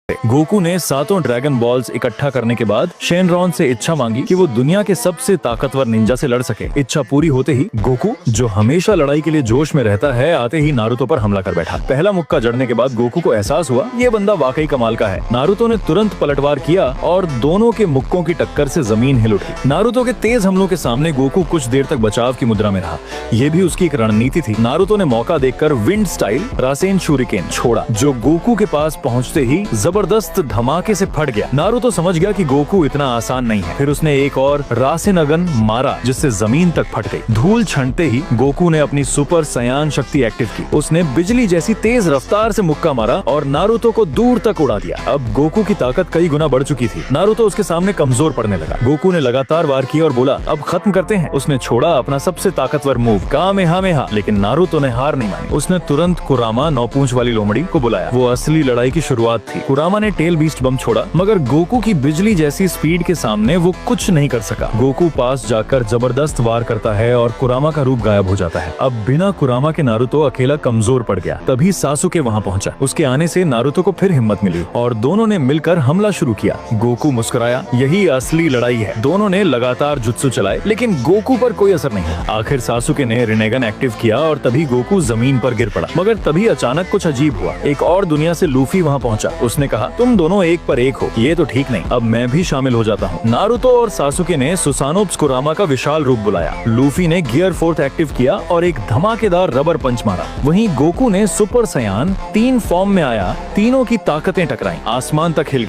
Goku ने सातों dragon balls इकट्ठा करने के बाद शेनरॉन से इच्छा मांगी कि वो दुनिया के सबसे ताकतवर निंजा से लड़ सके। इच्छा पूरी होते ही गोकू, जो हमेशा लड़ाई के लिए जोश में रहता है, आते ही नारुतो पर हमला कर बैठा। पहला मुक्का जड़ने के बाद गोकू को एहसास हुआ ये बंदा वाकई कमाल का है। नारुतो ने तुरंत पलटवार किया और दोनों के मुक्कों की टक्कर से जमीन हिल उठी। नारुतो के तेज हमलों के सामने गोकू कुछ देर तक बचाव की मुद्रा में रहा। ये भी उसकी एक रणनीति थी। नारुतो ने मौका देखकर विंड स्टाइल रासेन शूरिकेन छोड़ा, जो गोकू के पास पहुंचते ही जबरदस्त धमाके से फट गया। नारुतो समझ गया कि गोकू इतना आसान नहीं है। फिर उसने एक और रासेनगन मारा, जिससे जमीन तक फट गई। धूल छंटते ही गोकू ने अपनी सुपर सयान शक्ति एक्टिव की। उसने बिजली जैसी तेज रफ्तार से मुक्का मारा और नारुतो को दूर तक उड़ा दिया। अब गोकू की ताकत कई गुना बढ़ चुकी थी। नारुतो उसके सामने कमजोर पड़ने लगा। गोकू ने लगातार वार किया और बोला, अब खत्म करते हैं। उसने छोड़ा अपना सबसे ताकतवर मूव कामेहामेहा, लेकिन नारुतो ने हार नहीं मानी। उसने तुरंत कुरामा, नौपूंछ वाली लोमड़ी को बुलाया। वो असली लड़ाई की शुरुआत थी। कुरामा ने टेल बीस्ट बम छोड़ा, मगर गोकू की बिजली जैसी स्पीड के सामने वो कुछ नहीं कर सका। गोकू पास जाकर जबरदस्त वार करता है और कुरामा का रूप गायब हो जाता है। अब बिना कुरामा के नारुतो अकेला कमजोर पड़ गया। तभी सासुके वहाँ पहुंचा। उसके आने से नारुतो को फिर हिम्मत मिली और दोनों ने मिलकर हमला शुरू किया। गोकू मुस्कुराया, यही असली लड़ाई है। दोनों ने लगातार जुत्सु चलाए, लेकिन गोकू पर कोई असर नहीं हुआ। आखिर सासुके ने रिनेगन एक्टिव किया और तभी गोकू जमीन पर गिर पड़ा। मगर तभी अचानक कुछ अजीब हुआ। एक और दुनिया से लूफी वहाँ पहुंचा। उसने कहा, तुम दोनों एक पर एक हो, ये तो ठीक नहीं, अब मैं भी शामिल हो जाता हूँ। नारुतो और सासुके ने सुसानोप्स कुरामा का विशाल रूप बुलाया। लूफी ने गियर फोर्थ एक्टिव किया और एक धमाकेदार रबर पंच मारा। वहीं गोकू ने सुपर सयान 3 फॉर्म में आया। तीनों की ताकतें टकराई, आसमान तक हिल गया।